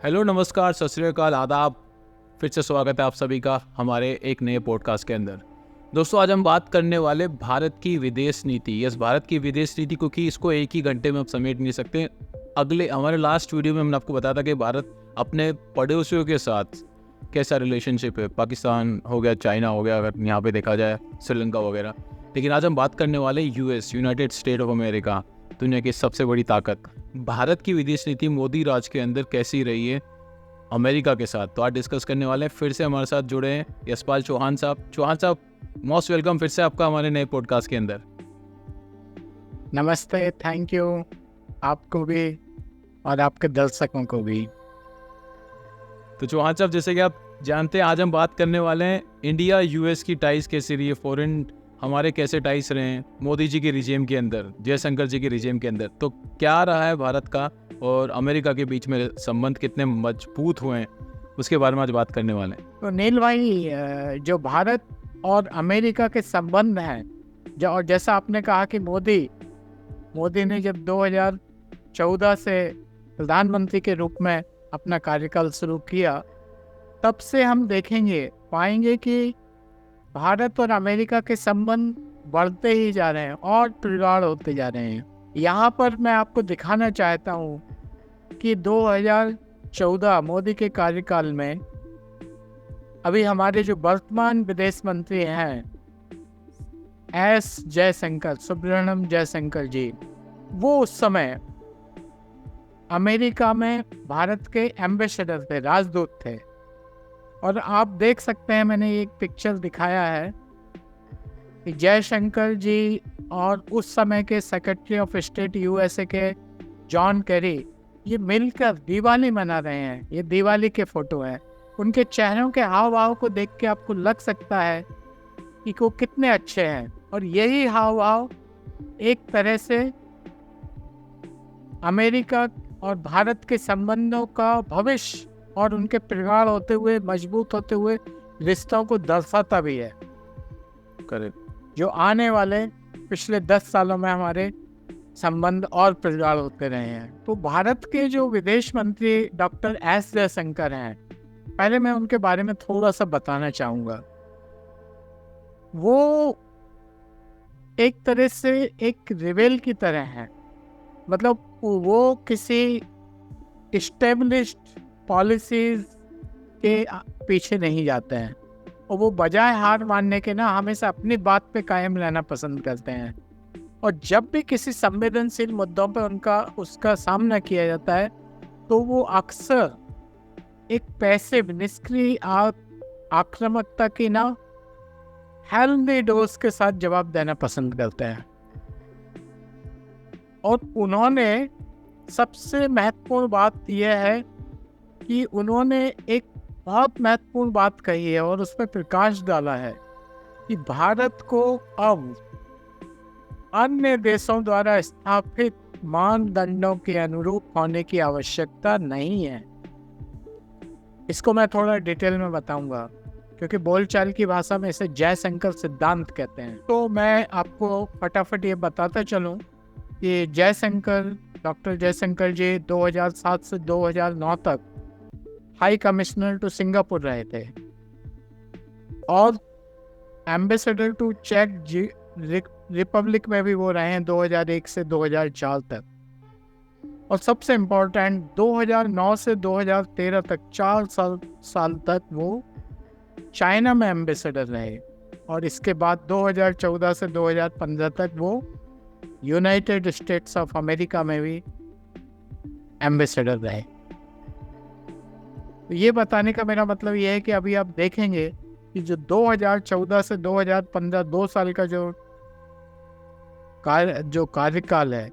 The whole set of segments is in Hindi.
हेलो, नमस्कार, सत श्री अकाल, आदाब। फिर से स्वागत है आप सभी का हमारे एक नए पॉडकास्ट के अंदर। दोस्तों, आज हम बात करने वाले भारत की विदेश नीति। यस, भारत की विदेश नीति, क्योंकि इसको एक ही घंटे में आप समेट नहीं सकते। हमारे लास्ट वीडियो में हमने आपको बताया था कि भारत अपने पड़ोसियों के साथ कैसा रिलेशनशिप है। पाकिस्तान हो गया, चाइना हो गया, अगर यहाँ पे देखा जाए श्रीलंका वगैरह। लेकिन आज हम बात करने वाले US, United state of America, दुनिया की सबसे बड़ी ताकत। भारत की विदेश नीति मोदी राज के अंदर कैसी रही है अमेरिका के साथ, तो आज डिस्कस करने वाले हैं। फिर से हमारे साथ जुड़े हैं यशपाल चौहान साहब, मोस्ट वेलकम फिर से आपका हमारे नए पॉडकास्ट के अंदर। नमस्ते, थैंक यू आपको भी और आपके दर्शकों को भी। तो चौहान साहब, जैसे कि आप जानते हैं, आज हम बात करने वाले हैं इंडिया यूएस की टाइज कैसी रही है, फॉरेन हमारे कैसे टाइज रहे हैं मोदी जी के रिजीम के अंदर, जयशंकर जी के रिजीम के अंदर। तो क्या रहा है भारत का और अमेरिका के बीच में संबंध, कितने मजबूत हुए हैं, उसके बारे में आज बात करने वाले हैं। तो नील भाई, जो भारत और अमेरिका के संबंध हैं, और जैसा आपने कहा कि मोदी ने जब 2014 से प्रधानमंत्री के रूप में अपना कार्यकाल शुरू किया, तब से हम पाएंगे कि भारत और अमेरिका के संबंध बढ़ते ही जा रहे हैं और प्रगाढ़ होते जा रहे हैं। यहाँ पर मैं आपको दिखाना चाहता हूँ कि 2014 मोदी के कार्यकाल में अभी हमारे जो वर्तमान विदेश मंत्री हैं सुब्रमण्यम जयशंकर जी, वो उस समय अमेरिका में भारत के एम्बेसडर थे, राजदूत थे। और आप देख सकते हैं, मैंने एक पिक्चर दिखाया है कि जयशंकर जी और उस समय के सेक्रेटरी ऑफ स्टेट यूएसए के जॉन केरी, ये मिलकर दिवाली मना रहे हैं। ये दिवाली के फोटो है। उनके चेहरों के हाव भाव को देख के आपको लग सकता है कि वो कितने अच्छे हैं। और यही हाव भाव एक तरह से अमेरिका और भारत के संबंधों का भविष्य और उनके प्रगाढ़ होते हुए, मजबूत होते हुए रिश्तों को दर्शाता भी है। करेक्ट। जो आने वाले पिछले 10 सालों में हमारे संबंध और प्रगाढ़ होते रहे हैं। तो भारत के जो विदेश मंत्री डॉक्टर एस जयशंकर हैं, पहले मैं उनके बारे में थोड़ा सा बताना चाहूँगा। वो एक तरह से एक रिबेल की तरह हैं। मतलब वो किसी इस्टेब्लिश्ड पॉलिसीज के पीछे नहीं जाते हैं, और वो बजाय हार मानने के हमेशा अपनी बात पे कायम रहना पसंद करते हैं। और जब भी किसी संवेदनशील मुद्दों पे उसका सामना किया जाता है, तो वो अक्सर एक पैसिव, निष्क्रिय आक्रामकता की हेल्दी डोज के साथ जवाब देना पसंद करते हैं। और उन्होंने सबसे महत्वपूर्ण बात यह है कि उन्होंने एक बहुत महत्वपूर्ण बात कही है और उस पर प्रकाश डाला है कि भारत को अब अन्य देशों द्वारा स्थापित मानदंडों के अनुरूप होने की आवश्यकता नहीं है। इसको मैं थोड़ा डिटेल में बताऊंगा, क्योंकि बोलचाल की भाषा में इसे जयशंकर सिद्धांत कहते हैं। तो मैं आपको फटाफट ये बताता चलूं कि डॉक्टर जयशंकर जी 2007 से 2009 तक हाई कमिश्नर टू सिंगापुर रहे थे और एम्बेसडर टू चेक रिपब्लिक में भी वो रहे हैं 2001 से 2004 तक। और सबसे इम्पोर्टेंट, 2009 से 2013 तक 4 साल तक वो चाइना में एम्बेसडर रहे। और इसके बाद 2014 से 2015 तक वो यूनाइटेड स्टेट्स ऑफ अमेरिका में भी एम्बेसडर रहे। तो ये बताने का मेरा मतलब ये है कि अभी आप देखेंगे कि जो 2014 से 2015 2 साल का जो कार्यकाल है,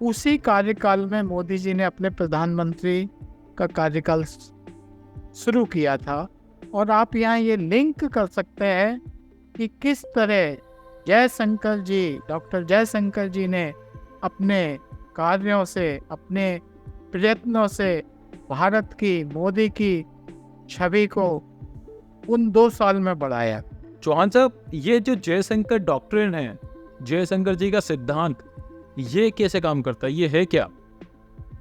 उसी कार्यकाल में मोदी जी ने अपने प्रधानमंत्री का कार्यकाल शुरू किया था। और आप यहाँ ये लिंक कर सकते हैं कि किस तरह डॉक्टर जयशंकर जी ने अपने कार्यों से, अपने प्रयत्नों से भारत की, मोदी की छवि को उन 2 साल में बढ़ाया। चौहान साहब, ये जो जयशंकर डॉक्ट्रिन है, जयशंकर जी का सिद्धांत ये कैसे काम करता है, ये है क्या,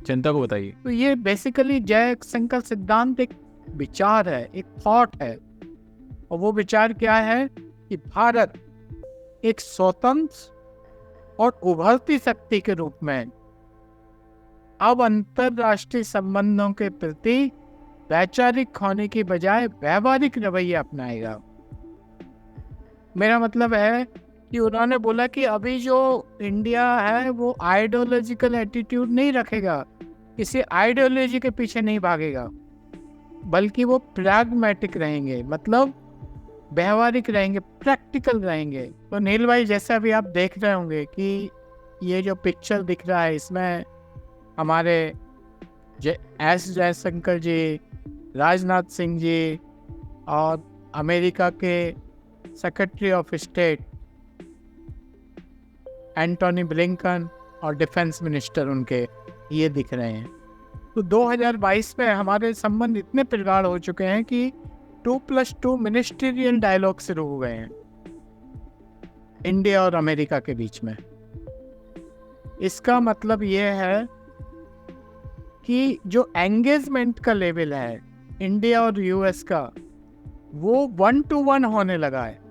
जनता को बताइए। तो ये बेसिकली जयशंकर सिद्धांत एक विचार है, एक थॉट है, और वो विचार क्या है कि भारत एक स्वतंत्र और उभरती शक्ति के रूप में अब अंतरराष्ट्रीय संबंधों के प्रति वैचारिक होने की बजाय व्यवहारिक रवैया अपनाएगा। मेरा मतलब है कि उन्होंने बोला कि अभी जो इंडिया है वो आइडियोलॉजिकल एटीट्यूड नहीं रखेगा, किसी आइडियोलॉजी के पीछे नहीं भागेगा, बल्कि वो प्रैग्मेटिक रहेंगे, मतलब व्यवहारिक रहेंगे, प्रैक्टिकल रहेंगे। तो नील भाई, जैसे अभी आप देख रहे होंगे कि ये जो पिक्चर दिख रहा है, इसमें हमारे एस जयशंकर जी, राजनाथ सिंह जी और अमेरिका के secretary of state Antony Blinken और डिफेंस मिनिस्टर उनके, ये दिख रहे हैं। तो 2022 में हमारे संबंध इतने प्रगाढ़ हो चुके हैं कि 2+2 मिनिस्ट्रियल डायलॉग शुरू हो गए हैं इंडिया और अमेरिका के बीच में। इसका मतलब ये है कि जो एंगेजमेंट का लेवल है इंडिया और यूएस का, वो 1-to-1 होने लगा है।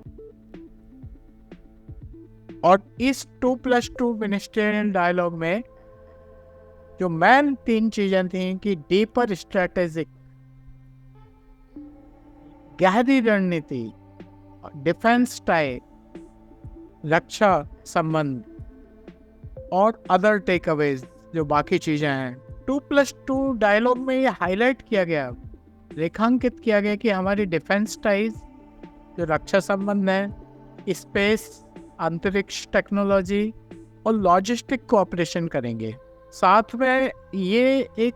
और इस 2+2 मिनिस्ट्रियल डायलॉग में जो मेन 3 चीजें थी कि डीपर स्ट्रेटेजिक, गहरी रणनीति, डिफेंस टाई, रक्षा संबंध और अदर टेक अवेज, जो बाकी चीजें हैं। 2+2 डायलॉग में ये हाईलाइट किया गया, रेखांकित किया गया कि हमारी डिफेंस टाइज, जो रक्षा संबंध है, स्पेस, अंतरिक्ष टेक्नोलॉजी और लॉजिस्टिक कोऑपरेशन करेंगे। साथ में ये एक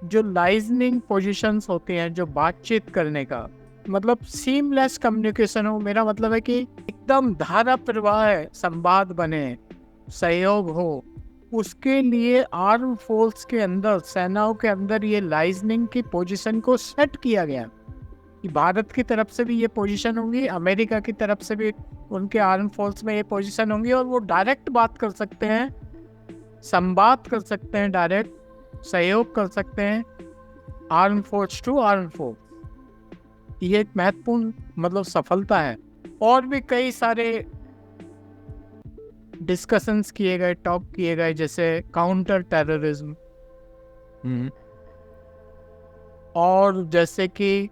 जो लाइजनिंग पोजीशंस होती हैं, जो बातचीत करने का मतलब सीमलेस कम्युनिकेशन हो, मेरा मतलब है कि एकदम धारा प्रवाह संवाद बने, सहयोग हो, उसके लिए आर्म फोर्स के अंदर, सेनाओं के अंदर ये लाइजनिंग की पोजीशन को सेट किया गया कि भारत की तरफ से भी ये पोजीशन होंगी, अमेरिका की तरफ से भी उनके आर्म फोर्स में ये पोजीशन होंगी, और वो डायरेक्ट बात कर सकते हैं, संवाद कर सकते हैं, डायरेक्ट सहयोग कर सकते हैं arm force to arm force. ये एक महत्वपूर्ण मतलब सफलता है। और भी कई सारे डिस्कशंस किए गए, टॉक किए गए, जैसे काउंटर टेररिज्म, और जैसे कि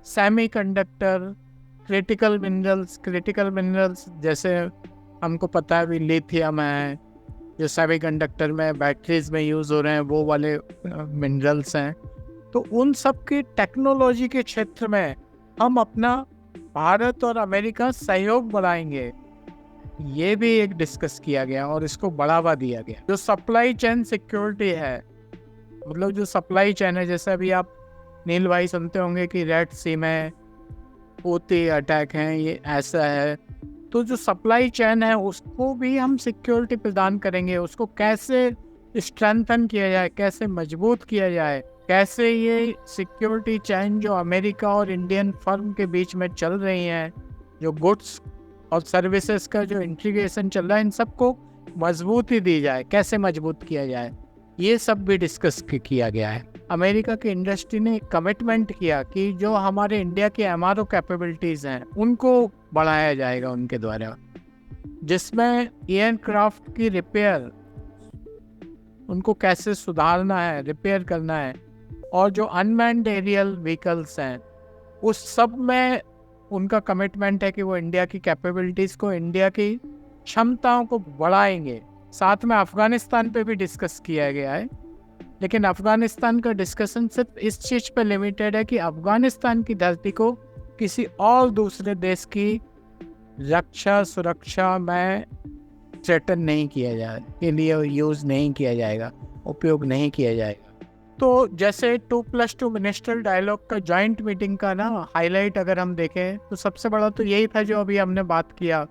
सेमीकंडक्टर, क्रिटिकल मिनरल्स जैसे हमको पता है भी लिथियम है, जो सेमीकंडक्टर में बैटरीज में यूज़ हो रहे हैं, वो वाले मिनरल्स हैं। तो उन सब की टेक्नोलॉजी के क्षेत्र में हम अपना भारत और अमेरिका सहयोग बढ़ाएंगे, ये भी एक डिस्कस किया गया और इसको बढ़ावा दिया गया। जो सप्लाई चेन सिक्योरिटी है, मतलब जो सप्लाई चेन है, जैसे अभी आप नील भाई सुनते होंगे कि रेड सी में होती अटैक हैं, ये ऐसा है, तो जो सप्लाई चेन है उसको भी हम सिक्योरिटी प्रदान करेंगे। उसको कैसे स्ट्रेंथन किया जाए, कैसे मजबूत किया जाए, कैसे ये सिक्योरिटी चेन जो अमेरिका और इंडियन फर्म के बीच में चल रही हैं, जो गुड्स और सर्विसेज का जो इंटीग्रेशन चल रहा है, इन सबको मजबूती दी जाए, कैसे मजबूत किया जाए, ये सब भी डिस्कस किया गया है। अमेरिका की इंडस्ट्री ने कमिटमेंट किया कि जो हमारे इंडिया के एमआरओ कैपेबिलिटीज़ हैं उनको बढ़ाया जाएगा उनके द्वारा, जिसमें एयरक्राफ्ट की रिपेयर, उनको कैसे सुधारना है, रिपेयर करना है, और जो अनमैन्ड एरियल व्हीकल्स हैं उस सब में उनका कमिटमेंट है कि वो इंडिया की कैपेबिलिटीज़ को, इंडिया की क्षमताओं को बढ़ाएंगे। साथ में अफ़गानिस्तान पे भी डिस्कस किया गया है, लेकिन अफ़गानिस्तान का डिस्कशन सिर्फ इस चीज़ पे लिमिटेड है कि अफ़गानिस्तान की धरती को किसी और दूसरे देश की रक्षा सुरक्षा में थ्रेटन नहीं किया जाए, के लिए यूज़ नहीं किया जाएगा, उपयोग नहीं किया जाएगा। तो जैसे 2+2 मिनिस्ट्रियल डायलॉग का जॉइंट मीटिंग का ना हाईलाइट अगर हम देखें तो सबसे बड़ा तो यही था जो अभी हमने बात किया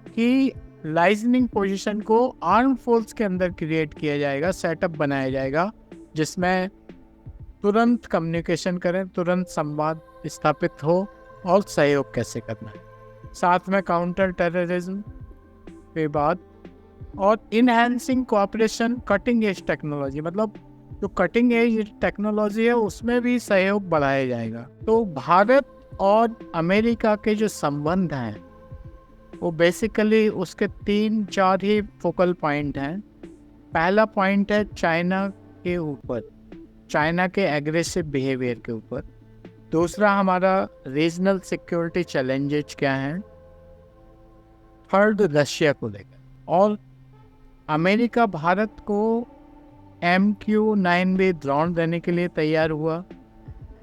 कि लाइजनिंग पोजीशन को आर्म फोर्स के अंदर क्रिएट किया जाएगा, सेटअप बनाया जाएगा, जिसमें तुरंत कम्युनिकेशन करें, तुरंत संवाद स्थापित हो और सहयोग कैसे करना है। साथ में काउंटर टेररिज्म, पे बात, और enhancing cooperation cutting edge technology, मतलब जो कटिंग एज टेक्नोलॉजी है उसमें भी सहयोग बढ़ाया जाएगा। तो भारत और अमेरिका के जो संबंध हैं वो बेसिकली उसके 3-4 ही फोकल पॉइंट हैं। पहला पॉइंट है चाइना के ऊपर, चाइना के एग्रेसिव बिहेवियर के ऊपर। दूसरा हमारा रीजनल सिक्योरिटी चैलेंजेस क्या हैं। थर्ड रशिया को लेकर, और अमेरिका भारत को MQ-9 ड्रोन देने के लिए तैयार हुआ।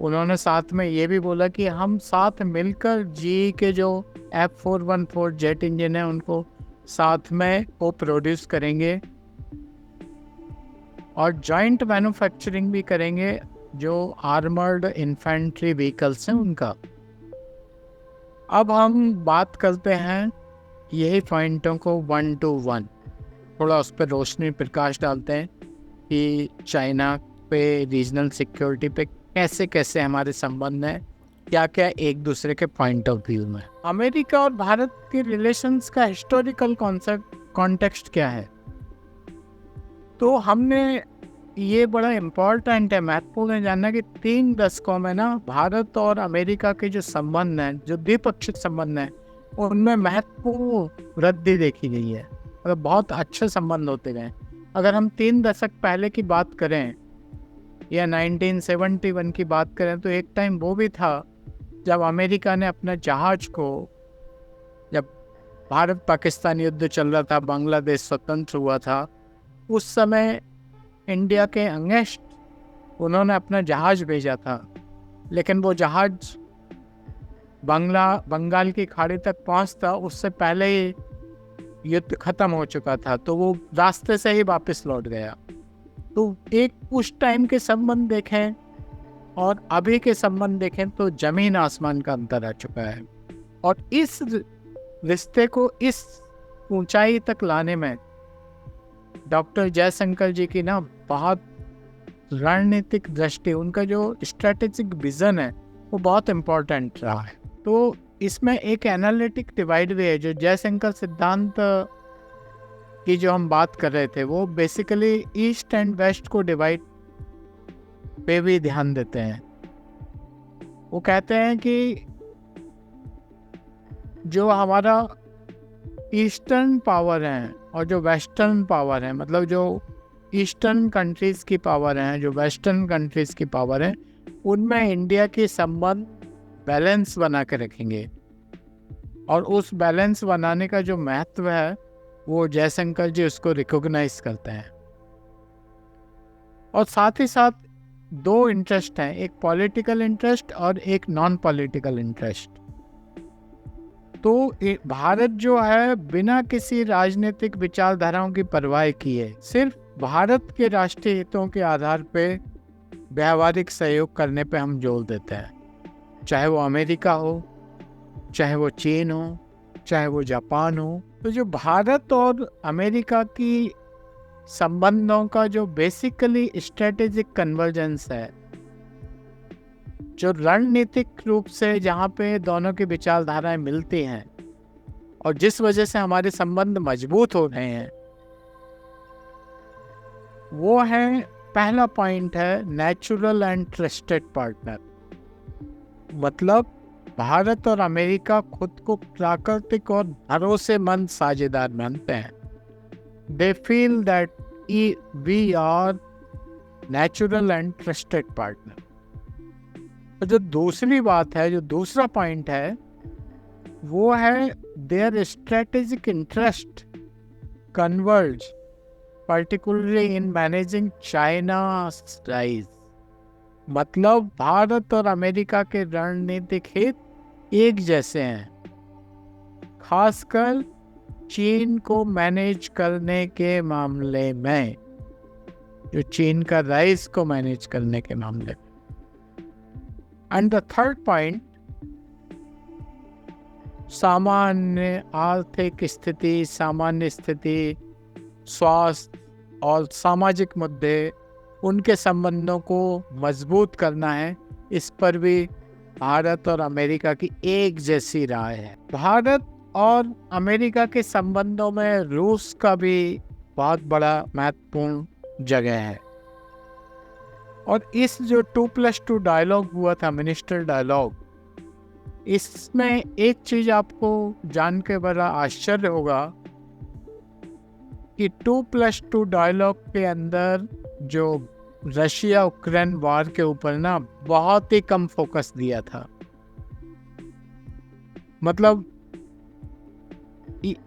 उन्होंने साथ में ये भी बोला कि हम साथ मिलकर जी के जो F414 जेट इंजन है उनको साथ में को प्रोड्यूस करेंगे और जॉइंट मैन्युफैक्चरिंग भी करेंगे जो आर्मर्ड इन्फेंट्री व्हीकल्स हैं उनका। अब हम बात करते हैं यही पॉइंटों को 1 to 1, थोड़ा उस पर रोशनी प्रकाश डालते हैं कि चाइना पे, रीजनल सिक्योरिटी पे कैसे कैसे हमारे संबंध हैं, क्या क्या एक दूसरे के पॉइंट ऑफ व्यू में। अमेरिका और भारत के रिलेशंस का हिस्टोरिकल कॉन्टेक्स्ट क्या है, तो हमने ये बड़ा इम्पोर्टेंट है, महत्वपूर्ण है जानना कि 3 दशकों में ना भारत और अमेरिका के जो संबंध हैं, जो द्विपक्षीय संबंध हैं, उनमें महत्वपूर्ण वृद्धि देखी गई है। मतलब बहुत अच्छे संबंध होते गए। अगर हम 3 दशक पहले की बात करें या 1971 की बात करें तो एक टाइम वो भी था जब अमेरिका ने अपना जहाज को, जब भारत पाकिस्तान युद्ध चल रहा था, बांग्लादेश स्वतंत्र हुआ था, उस समय इंडिया के अगेंस्ट उन्होंने अपना जहाज भेजा था, लेकिन वो जहाज बंगाल की खाड़ी तक पहुंचता उससे पहले ही युद्ध खत्म हो चुका था, तो वो रास्ते से ही वापस लौट गया। तो एक उस टाइम के संबंध देखें और अभी के संबंध देखें तो जमीन आसमान का अंतर आ चुका है। और इस रिश्ते को इस ऊंचाई तक लाने में डॉक्टर जयशंकर जी की ना बहुत रणनीतिक दृष्टि, उनका जो स्ट्रेटेजिक विजन है वो बहुत इम्पोर्टेंट रहा है। तो इसमें एक एनालिटिक डिवाइड भी है। जो जयशंकर सिद्धांत की जो हम बात कर रहे थे वो बेसिकली ईस्ट एंड वेस्ट को डिवाइड पे भी ध्यान देते हैं। वो कहते हैं कि जो हमारा ईस्टर्न पावर है और जो वेस्टर्न पावर है, मतलब जो ईस्टर्न कंट्रीज़ की पावर है, जो वेस्टर्न कंट्रीज़ की पावर है, उनमें इंडिया के संबंध बैलेंस बना के रखेंगे। और उस बैलेंस बनाने का जो महत्व है वो जयशंकर जी उसको रिकॉग्नाइज करते हैं। और साथ ही साथ 2 इंटरेस्ट हैं, एक पॉलिटिकल इंटरेस्ट और एक नॉन पॉलिटिकल इंटरेस्ट। तो भारत जो है बिना किसी राजनीतिक विचारधाराओं की परवाह किए सिर्फ भारत के राष्ट्रीय हितों के आधार पे व्यावहारिक सहयोग करने पे हम जोर देते हैं, चाहे वो अमेरिका हो, चाहे वो चीन हो, चाहे वो जापान हो। तो जो भारत और अमेरिका की संबंधों का जो बेसिकली स्ट्रेटेजिक कन्वर्जेंस है, जो रणनीतिक रूप से जहाँ पे दोनों की विचारधाराएं मिलती हैं और जिस वजह से हमारे संबंध मजबूत हो रहे हैं, वो है, पहला पॉइंट है नेचुरल एंड ट्रस्टेड पार्टनर। मतलब भारत और अमेरिका खुद को प्राकृतिक और भरोसेमंद साझेदार मानते हैं। They feel that we are natural and trusted partner. तो जो दूसरी बात है, जो दूसरा पॉइंट है, वो है their strategic interest converge particularly in managing China's rise। मतलब भारत और अमेरिका के रणनीतिक हित एक जैसे हैं, खासकर चीन को मैनेज करने के मामले में, जो चीन का राइज को मैनेज करने के मामले में। एंड द थर्ड पॉइंट, सामान्य आर्थिक स्थिति, सामान्य स्थिति, स्वास्थ्य और सामाजिक मुद्दे, उनके संबंधों को मजबूत करना है। इस पर भी भारत और अमेरिका की एक जैसी राय है। भारत और अमेरिका के संबंधों में रूस का भी बहुत बड़ा महत्वपूर्ण जगह है। और इस जो 2+2 डायलॉग हुआ था, मिनिस्टर डायलॉग, इसमें एक चीज आपको जान के बड़ा आश्चर्य होगा कि 2+2 डायलॉग के अंदर जो रशिया यूक्रेन वार के ऊपर ना बहुत ही कम फोकस दिया था। मतलब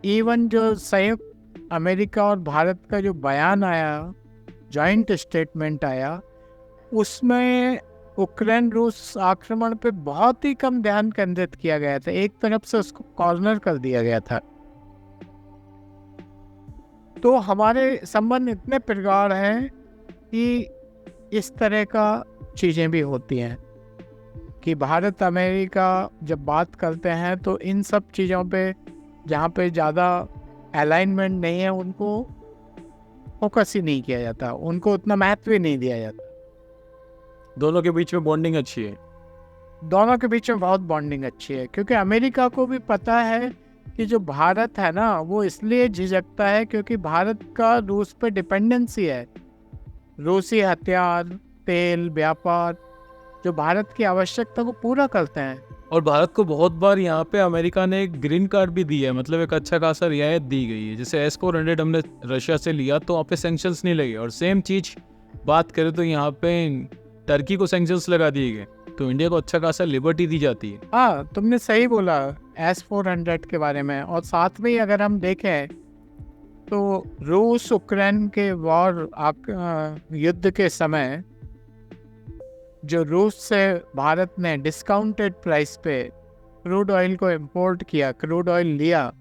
इवन जो संयुक्त अमेरिका और भारत का जो बयान आया, जॉइंट स्टेटमेंट आया, उसमें यूक्रेन रूस आक्रमण पे बहुत ही कम ध्यान केंद्रित किया गया था। एक तरफ से उसको कॉर्नर कर दिया गया था। तो हमारे संबंध इतने प्रगाढ़ हैं कि इस तरह का चीज़ें भी होती हैं कि भारत अमेरिका जब बात करते हैं तो इन सब चीज़ों पे जहाँ पे ज़्यादा अलाइनमेंट नहीं है उनको फोकस ही नहीं किया जाता, उनको उतना महत्व ही नहीं दिया जाता। दोनों के बीच में बॉन्डिंग अच्छी है। दोनों के बीच में बहुत बॉन्डिंग अच्छी है, क्योंकि अमेरिका को भी पता है कि जो भारत है ना, वो इसलिए झिझकता है क्योंकि भारत का रूस पे डिपेंडेंसी है। रूसी हथियार, तेल, व्यापार जो भारत की आवश्यकता को पूरा करते हैं। और भारत को बहुत बार यहाँ पे अमेरिका ने एक ग्रीन कार्ड भी दिया है, मतलब एक अच्छा खासा रियायत दी गई है। जैसे S-400 हमने रशिया से लिया तो वहाँ पे सैंक्शंस नहीं लगे, और सेम चीज़ बात करें तो यहाँ पे टर्की को सैंक्शंस लगा दिए गए, तो इंडिया को अच्छा खासा लिबर्टी दी जाती है। हाँ, तुमने सही बोला S-400 के बारे में। और साथ में अगर हम देखें तो रूस यूक्रेन के वॉर युद्ध के समय जो रूस से भारत ने डिस्काउंटेड प्राइस पे क्रूड ऑयल को इंपोर्ट किया, क्रूड ऑयल लिया,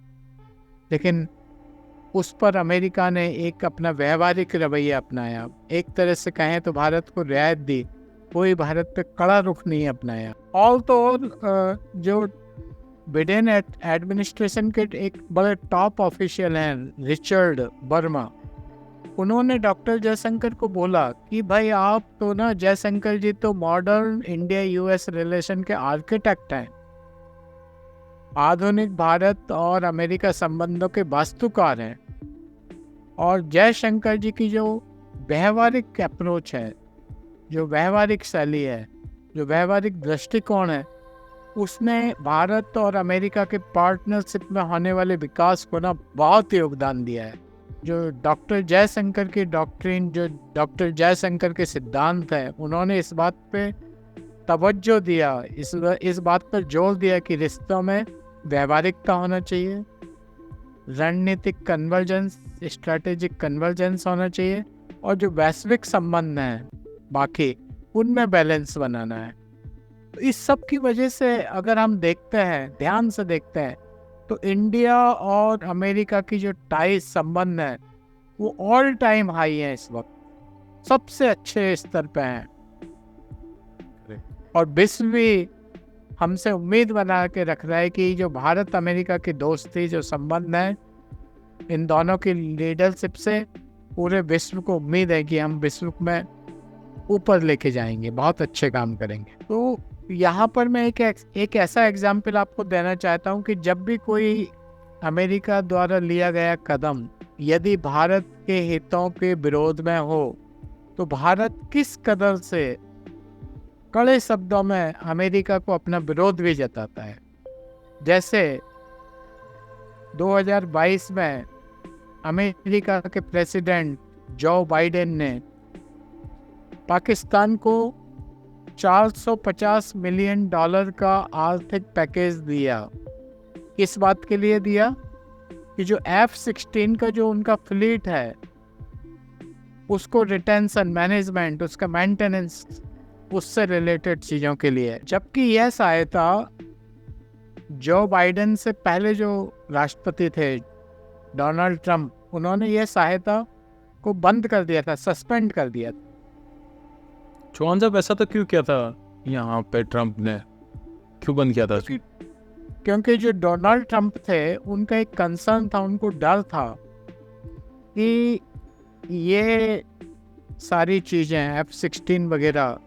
लेकिन उस पर अमेरिका ने एक अपना व्यवहारिक रवैया अपनाया। एक तरह से कहें तो भारत को रियायत दी, कोई भारत पे कड़ा रुख नहीं अपनाया। ऑल तो जो बिडेन एडमिनिस्ट्रेशन के एक बड़े टॉप ऑफिशियल हैं, रिचर्ड वर्मा, उन्होंने डॉक्टर जयशंकर को बोला कि भाई आप तो ना, जयशंकर जी तो मॉडर्न इंडिया यूएस रिलेशन के आर्किटेक्ट हैं, आधुनिक भारत और अमेरिका संबंधों के वास्तुकार हैं। और जयशंकर जी की जो व्यवहारिक अप्रोच है, जो व्यवहारिक शैली है, जो व्यवहारिक दृष्टिकोण है, उसने भारत और अमेरिका के पार्टनरशिप में होने वाले विकास को ना बहुत योगदान दिया है। जो डॉक्टर जयशंकर की डॉक्ट्रिन, जो डॉक्टर जयशंकर के सिद्धांत हैं, उन्होंने इस बात पे तवज्जो दिया, इस बात पर जोर दिया कि रिश्तों में व्यवहारिकता होना चाहिए, रणनीतिक कन्वर्जेंस, स्ट्रैटेजिक कन्वर्जेंस होना चाहिए, और जो वैश्विक संबंध हैं बाकी, उनमें बैलेंस बनाना है। तो इस सब की वजह से अगर हम देखते हैं, ध्यान से देखते हैं, तो इंडिया और अमेरिका की जो टाई संबंध है वो ऑल टाइम हाई है, इस वक्त सबसे अच्छे स्तर पे हैं। और विश्व भी हमसे उम्मीद बना के रख रहा है कि जो भारत अमेरिका की दोस्ती, जो संबंध है, इन दोनों की लीडरशिप से पूरे विश्व को उम्मीद है कि हम विश्व में ऊपर लेके जाएंगे, बहुत अच्छे काम करेंगे। तो यहाँ पर मैं एक ऐसा एग्जाम्पल आपको देना चाहता हूँ कि जब भी कोई अमेरिका द्वारा लिया गया कदम यदि भारत के हितों के विरोध में हो, तो भारत किस कदर से कड़े शब्दों में अमेरिका को अपना विरोध भी जताता है। जैसे 2022 में अमेरिका के प्रेसिडेंट जो बाइडेन ने पाकिस्तान को $450 मिलियन का आर्थिक पैकेज दिया। किस बात के लिए दिया? कि जो F-16 का जो उनका फ्लीट है, उसको रिटेंशन, मैनेजमेंट, उसका मेंटेनेंस, उससे रिलेटेड चीज़ों के लिए। जबकि यह सहायता जो बाइडेन से पहले जो राष्ट्रपति थे डोनाल्ड ट्रंप, उन्होंने यह सहायता को बंद कर दिया था, सस्पेंड कर दिया था। चौहान साहब, ऐसा तो क्यों किया था यहाँ पे ट्रंप ने, क्यों बंद किया था? क्योंकि जो डोनाल्ड ट्रंप थे, उनका एक कंसर्न था, उनको डर था कि ये सारी चीज़ें F-16 वगैरह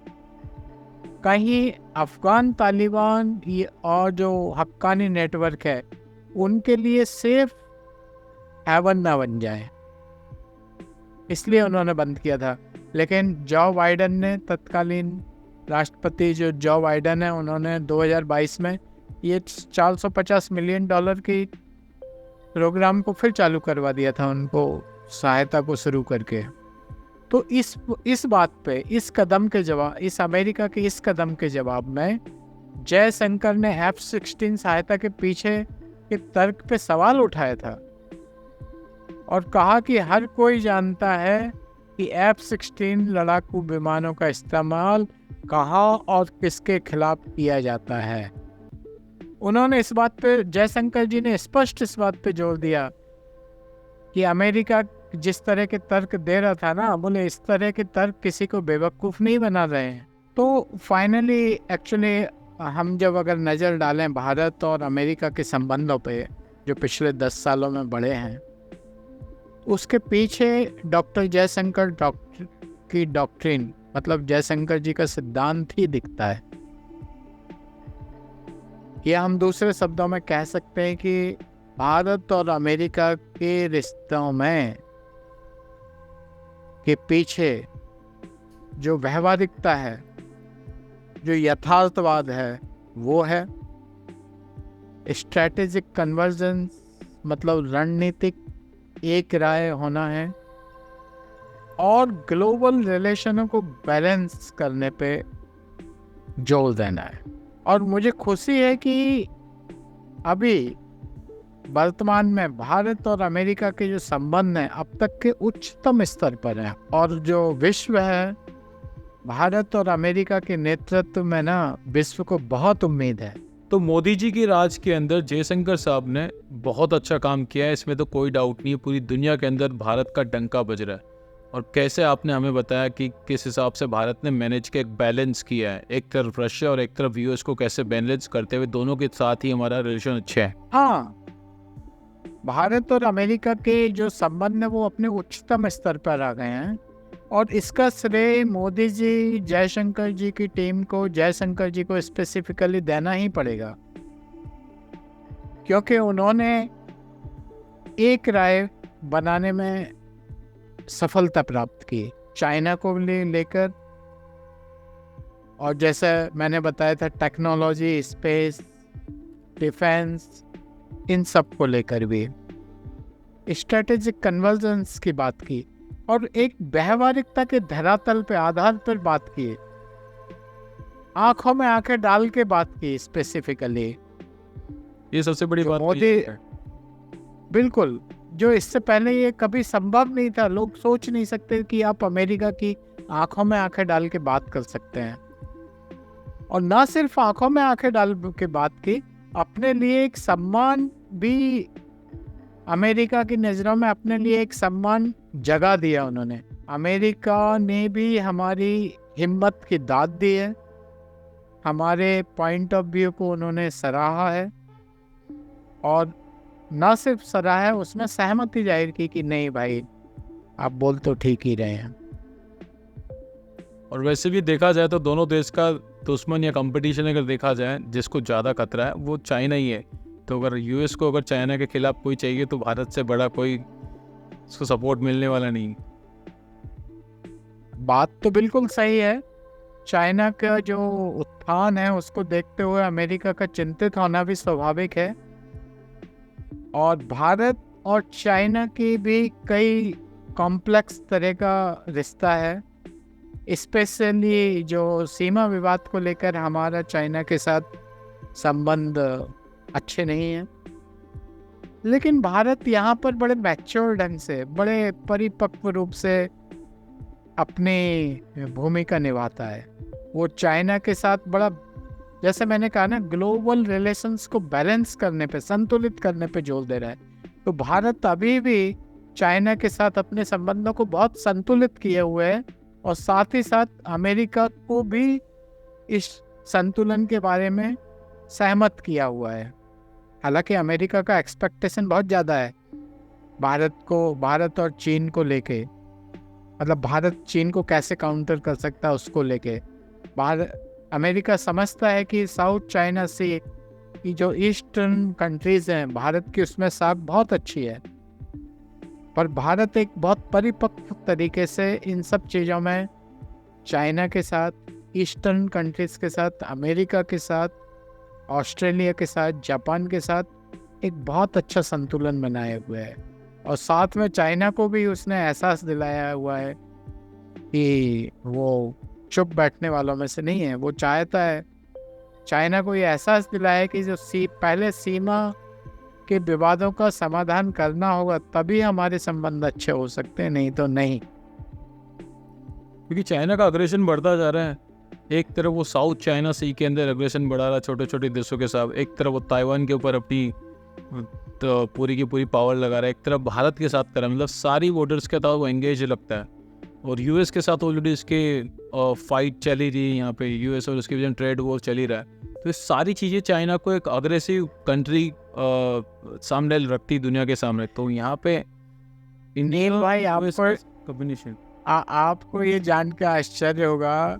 कहीं अफ़गान तालिबान और जो हक्कानी नेटवर्क है उनके लिए सेफ हेवन ना बन जाए, इसलिए उन्होंने बंद किया था। लेकिन जो बाइडन ने, तत्कालीन राष्ट्रपति जो जो बाइडन है, उन्होंने 2022 में ये $450 मिलियन की प्रोग्राम को फिर चालू करवा दिया था, उनको सहायता को शुरू करके। तो इस बात पे, इस कदम के जवाब, इस अमेरिका के इस कदम के जवाब में जयशंकर ने F-16 सहायता के पीछे के तर्क पे सवाल उठाया था और कहा कि हर कोई जानता है कि F-16 लड़ाकू विमानों का इस्तेमाल कहाँ और किसके खिलाफ किया जाता है। उन्होंने इस बात पे, जयशंकर जी ने स्पष्ट इस बात पे जोर दिया कि अमेरिका जिस तरह के तर्क दे रहा था ना, बोले इस तरह के तर्क किसी को बेवकूफ़ नहीं बना रहे हैं। तो फाइनली एक्चुअली हम जब अगर नज़र डालें भारत और अमेरिका के संबंधों पे जो पिछले 10 सालों में बढ़े हैं, उसके पीछे डॉक्टर जयशंकर की डॉक्ट्रिन, मतलब जयशंकर जी का सिद्धांत ही दिखता है। या हम दूसरे शब्दों में कह सकते हैं कि भारत और अमेरिका के रिश्तों में के पीछे जो व्यवहारिकता है, जो यथार्थवाद है, वो है स्ट्रैटेजिक कन्वर्जेंस, मतलब रणनीतिक एक राय होना है, और ग्लोबल रिलेशनों को बैलेंस करने पे जोर देना है। और मुझे खुशी है कि अभी वर्तमान में भारत और अमेरिका के जो संबंध हैं अब तक के उच्चतम स्तर पर हैं, और जो विश्व है, भारत और अमेरिका के नेतृत्व में ना विश्व को बहुत उम्मीद है। तो मोदी जी की राज के अंदर जयशंकर साहब ने बहुत अच्छा काम किया है, इसमें तो कोई डाउट नहीं है। पूरी दुनिया के अंदर भारत का डंका बज रहा है। और कैसे आपने हमें बताया कि किस हिसाब से भारत ने मैनेज के एक बैलेंस किया है, एक तरफ रशिया और एक तरफ यूएस को कैसे बैलेंस करते हुए दोनों के साथ ही हमारा रिलेशन अच्छा है। हाँ, भारत और अमेरिका के जो संबंध है वो अपने उच्चतम स्तर पर आ गए हैं, और इसका श्रेय मोदी जी, जयशंकर जी की टीम को, जयशंकर जी को स्पेसिफिकली देना ही पड़ेगा, क्योंकि उन्होंने एक राय बनाने में सफलता प्राप्त की चाइना को लेकर, और जैसा मैंने बताया था टेक्नोलॉजी, स्पेस, डिफेंस, इन सब को लेकर भी स्ट्रेटेजिक कन्वर्जेंस की बात की, और एक व्यवहारिकता के धरातल पे, आधार पर बात की, आंखों में आंखें डाल के बात की स्पेसिफिकली। ये सबसे बड़ी बात मोदी, बिल्कुल, जो इससे पहले ये कभी संभव नहीं था। लोग सोच नहीं सकते कि आप अमेरिका की आंखों में आंखें डाल के बात कर सकते हैं, और ना सिर्फ आंखों में आंखें डाल के बात की, अपने लिए एक सम्मान भी, अमेरिका की नज़रों में अपने लिए एक सम्मान जगा दिया उन्होंने। अमेरिका ने भी हमारी हिम्मत की दाद दी है, हमारे पॉइंट ऑफ व्यू को उन्होंने सराहा है, और ना सिर्फ सराहा है, उसमें सहमति जाहिर की कि नहीं भाई, आप बोल तो ठीक ही रहे हैं। और वैसे भी देखा जाए तो दोनों देश का दुश्मन या कंपटीशन अगर देखा जाए, जिसको ज़्यादा खतरा है वो चाइना ही है। तो अगर यूएस को अगर चाइना के खिलाफ कोई चाहिए तो भारत से बड़ा कोई उसको सपोर्ट मिलने वाला नहीं। बात तो बिल्कुल सही है। चाइना का जो उत्थान है उसको देखते हुए अमेरिका का चिंतित होना भी स्वाभाविक है, और भारत और चाइना की भी कई कॉम्प्लेक्स तरह का रिश्ता है, स्पेशली जो सीमा विवाद को लेकर हमारा चाइना के साथ संबंध अच्छे नहीं हैं। लेकिन भारत यहाँ पर बड़े मैच्योर ढंग से, बड़े परिपक्व रूप से अपनी भूमिका निभाता है। वो चाइना के साथ बड़ा, जैसे मैंने कहा ना, ग्लोबल रिलेशंस को बैलेंस करने पे, संतुलित करने पे जोर दे रहा है। तो भारत अभी भी चाइना के साथ अपने संबंधों को बहुत संतुलित किए हुए है, और साथ ही साथ अमेरिका को भी इस संतुलन के बारे में सहमत किया हुआ है। हालांकि अमेरिका का एक्सपेक्टेशन बहुत ज़्यादा है भारत और चीन को लेके, मतलब भारत चीन को कैसे काउंटर कर सकता है उसको लेके। अमेरिका समझता है कि साउथ चाइना सी कि जो ईस्टर्न कंट्रीज हैं भारत की, उसमें साख बहुत अच्छी है, पर भारत एक बहुत परिपक्व तरीके से इन सब चीज़ों में चाइना के साथ, ईस्टर्न कंट्रीज के साथ, अमेरिका के साथ, ऑस्ट्रेलिया के साथ, जापान के साथ एक बहुत अच्छा संतुलन बनाए हुए है। और साथ में चाइना को भी उसने एहसास दिलाया हुआ है कि वो चुप बैठने वालों में से नहीं है। वो चाहता है, चाइना को ये एहसास दिलाया है कि जो पहले सीमा के विवादों का समाधान करना होगा, तभी हमारे संबंध अच्छे हो सकते हैं, नहीं तो नहीं। क्योंकि चाइना का अग्रेशन बढ़ता जा रहा है। एक तरफ वो साउथ चाइना सी के अंदर अग्रेशन बढ़ा रहा है छोटे छोटे देशों के साथ, एक तरफ वो ताइवान के ऊपर अपनी तो पूरी की पूरी पावर लगा रहा है, एक तरफ भारत के साथ कर रहा है। मतलब सारी बॉर्डर्स के साथ वो एंगेज लगता है। और यूएस के साथ ऑलरेडी इसके फाइट चली रही है, यहाँ पे यूएस और उसके बीच में ट्रेड वॉर चल ही रहा है। तो ये सारी चीज़ें चाइना को एक अग्रेसिव कंट्री सामने रखती दुनिया के सामने। तो यहाँ पे नील भाई, कॉम्बिनेशन आपको ये जान के आश्चर्य होगा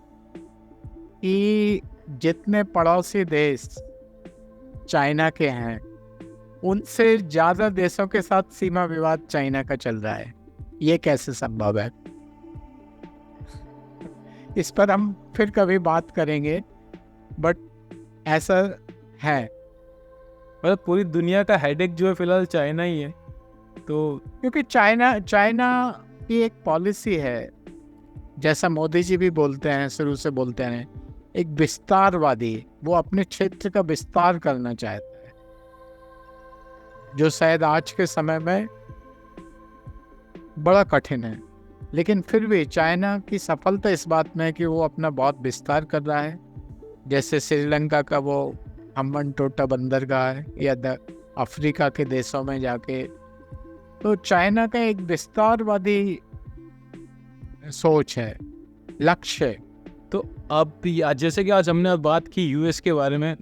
कि जितने पड़ोसी देश चाइना के हैं, उनसे ज़्यादा देशों के साथ सीमा विवाद चाइना का चल रहा है। ये कैसे संभव है? इस पर हम फिर कभी बात करेंगे, बट ऐसा है। मतलब पूरी दुनिया का हेडेक जो है फिलहाल चाइना ही है। तो क्योंकि चाइना की एक पॉलिसी है, जैसा मोदी जी भी बोलते हैं, शुरू से बोलते हैं, एक विस्तारवादी। वो अपने क्षेत्र का विस्तार करना चाहता है, जो शायद आज के समय में बड़ा कठिन है। लेकिन फिर भी चाइना की सफलता इस बात में है कि वो अपना बहुत विस्तार कर रहा है। जैसे श्रीलंका का वो हम्बनटोटा बंदरगाह है, या अफ्रीका के देशों में जाके। तो चाइना का एक विस्तारवादी सोच है, लक्ष्य है। तो अब जैसे कि आज हमने बात की यूएस के बारे में,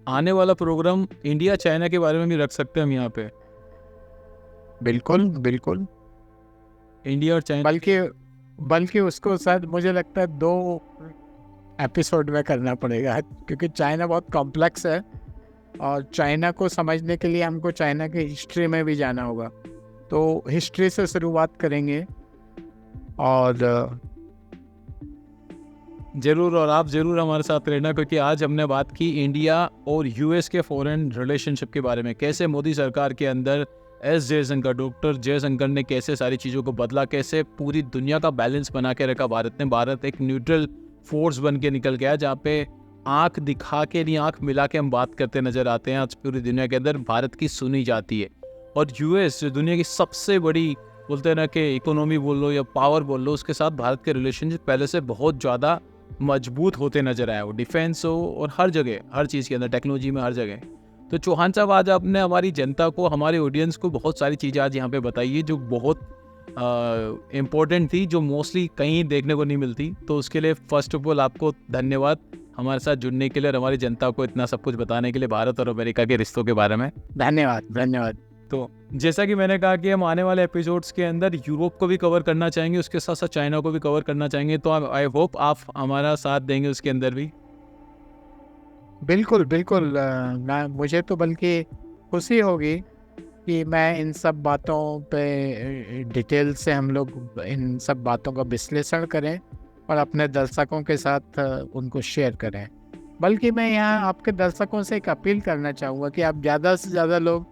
आने वाला प्रोग्राम इंडिया चाइना के बारे में भी रख सकते हैं हम यहाँ पे। बिल्कुल बिल्कुल। इंडिया और चाइना, बल्कि उसको शायद मुझे लगता है 2 एपिसोड में करना पड़ेगा, क्योंकि चाइना बहुत कॉम्प्लेक्स है और चाइना को समझने के लिए हमको चाइना की हिस्ट्री में भी जाना होगा। तो हिस्ट्री से शुरुआत करेंगे। और ज़रूर, और आप ज़रूर हमारे साथ रहना, क्योंकि आज हमने बात की इंडिया और यूएस के फॉरेन रिलेशनशिप के बारे में। कैसे मोदी सरकार के अंदर डॉक्टर जयशंकर ने कैसे सारी चीज़ों को बदला, कैसे पूरी दुनिया का बैलेंस बना के रखा भारत ने। भारत एक न्यूट्रल फोर्स बन के निकल गया, जहाँ पे आंख दिखा के नहीं, आंख मिला के हम बात करते नजर आते हैं। आज पूरी दुनिया के अंदर भारत की सुनी जाती है। और यूएस जो दुनिया की सबसे बड़ी, बोलते हैं ना कि इकोनॉमी बोल लो या पावर बोल लो, उसके साथ भारत के रिलेशनशिप पहले से बहुत ज़्यादा मजबूत होते नजर आया। वो डिफेंस हो और हर जगह, हर चीज़ के अंदर, टेक्नोलॉजी में, हर जगह। तो चौहान साहब, आज आपने हमारी जनता को, हमारे ऑडियंस को बहुत सारी चीज़ें आज यहाँ पे बताई है जो बहुत इम्पोर्टेंट थी, जो मोस्टली कहीं देखने को नहीं मिलती। तो उसके लिए फर्स्ट ऑफ ऑल आपको धन्यवाद, हमारे साथ जुड़ने के लिए और हमारी जनता को इतना सब कुछ बताने के लिए भारत और अमेरिका के रिश्तों के बारे में। धन्यवाद। तो जैसा कि मैंने कहा कि हम आने वाले एपिसोड्स के अंदर यूरोप को भी कवर करना चाहेंगे, उसके साथ साथ चाइना को भी कवर करना चाहेंगे। तो आई होप आप हमारा साथ देंगे उसके अंदर भी। बिल्कुल। मुझे तो बल्कि खुशी होगी कि मैं इन सब बातों पे डिटेल से हम लोग इन सब बातों का विश्लेषण करें और अपने दर्शकों के साथ उनको शेयर करें। बल्कि मैं यहाँ आपके दर्शकों से एक अपील करना चाहूँगा कि आप ज़्यादा से ज़्यादा लोग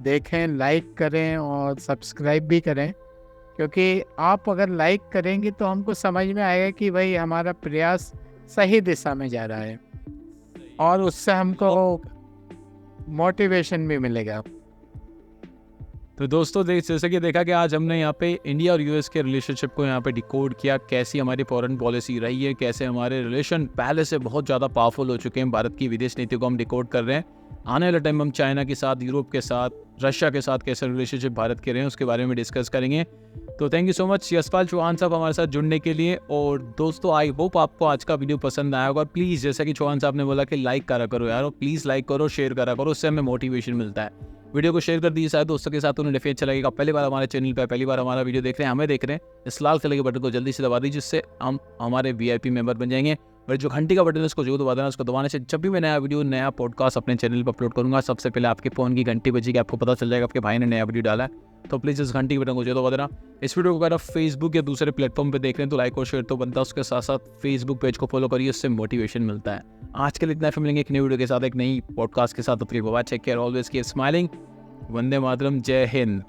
देखें, लाइक करें और सब्सक्राइब भी करें, क्योंकि आप अगर लाइक करेंगे तो हमको समझ में आएगा कि भाई हमारा प्रयास सही दिशा में जा रहा है, और उससे हमको मोटिवेशन भी मिलेगा। तो दोस्तों, जैसे कि देखा कि आज हमने यहाँ पे इंडिया और यूएस के रिलेशनशिप को यहाँ पे डिकोड किया, कैसी हमारी फॉरेन पॉलिसी रही है, कैसे हमारे रिलेशन पहले से बहुत ज़्यादा पावरफुल हो चुके हैं। भारत की विदेश नीति को हम डिकोड कर रहे हैं। आने वाले टाइम हम चाइना के साथ, यूरोप के साथ, रशिया के साथ कैसे रिलेशनशिप भारत के रहे हैं उसके बारे में डिस्कस करेंगे। तो thank you so much Yashpal Chauhan साहब हमारे साथ जुड़ने के लिए। और दोस्तों, आई होप आपको आज का वीडियो पसंद आया होगा। प्लीज़, जैसा कि चौहान साहब ने बोला कि लाइक करा करो यार, और प्लीज़ लाइक करो, शेयर करा करो, उससे हमें मोटिवेशन मिलता है। वीडियो को शेयर कर दीजिए सारे दोस्तों के साथ, उन्हें डेफिनेट अच्छा लगेगा। पहली बार हमारे चैनल पर पहली बार हमारा वीडियो देख रहे हैं, हमें देख रहे हैं, इस लाल कलर के बटन को जल्दी से दबा दीजिए, जिससे हम हमारे VIP मेंबर बन जाएंगे। और जो घंटी का बटन है उसको जो दबा देना, उसको दबाने से जब भी मैं नया वीडियो नया पॉडकास्ट अपने चैनल पर अपलोड करूँगा सबसे पहले आपके फ़ोन की घंटी बजेगी, आपको पता चल जाएगा आपके भाई ने नया वीडियो डाला है। तो प्लीज़ इस घंटी के बटन को जो दबा देना। इस वीडियो को अगर आप फेसबुक या दूसरे प्लेटफॉर्म पे देख रहे हैं तो लाइक और शेयर तो बनता है, उसके साथ साथ फेसबुक पेज को फॉलो करिए, उससे मोटिवेशन मिलता है। आज के लिए इतना, फिर मिलेंगे एक नई वीडियो के साथ, एक नई पॉडकास्ट के साथ। Take care, always keep smiling. वंदे मातरम, जय हिंद।